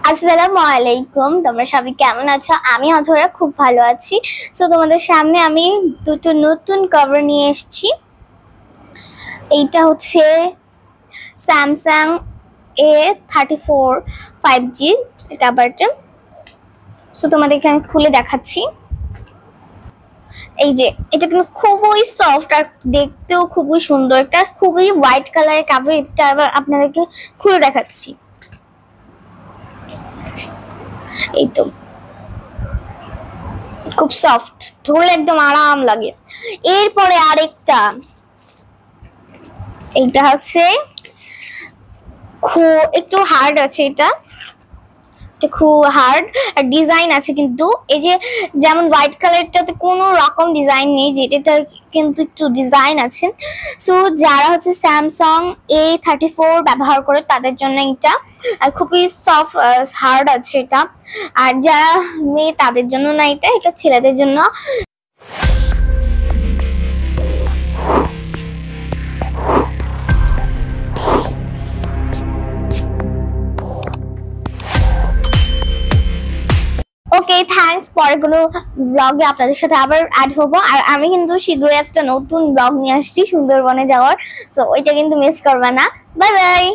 আসসালামু আলাইকুম, তোমরা সবাই কেমন আছো? আমি অধরা খুব ভালো আছি। সো তোমাদের সামনে আমি দুটো নতুন কভার নিয়ে এসেছি। এইটা হচ্ছে স্যামসাং A34 5G কভারটা। সো তোমাদেরকে আমি খুলে দেখাচ্ছি। এই যে এটা কিন্তু খুবই সফট আর দেখতেও খুবই সুন্দর, একটা খুবই হোয়াইট কালারের কভার। এটা আবার আপনাদেরকে খুলে দেখাচ্ছি। এই তো খুব সফট, ধরলে একদম আরাম লাগে। এরপরে আরেকটা, এইটা হচ্ছে একটু হার্ড আছে, এটা খুব হার্ড আর ডিজাইন আছে, কিন্তু এই যে যেমন হোয়াইট কালারটাতে কোনো রকম ডিজাইন নেই, যেটা কিন্তু একটু ডিজাইন আছে। সো যারা হচ্ছে স্যামসাং A34 ব্যবহার করে তাদের জন্য এটা, আর খুবই সফট হার্ড আছে এটা। আর যারা মেয়ে তাদের জন্য না, এটা ছেলেদের জন্য। ওকে, থ্যাঙ্কস। পরের কোনো ব্লগে আপনাদের সাথে আবার অ্যাড হবো। আর আমি কিন্তু শীঘ্রই একটা নতুন ব্লগ নিয়ে আসছি সুন্দরবনে যাওয়ার, সো ওইটা কিন্তু মিস করবে না। Bye bye.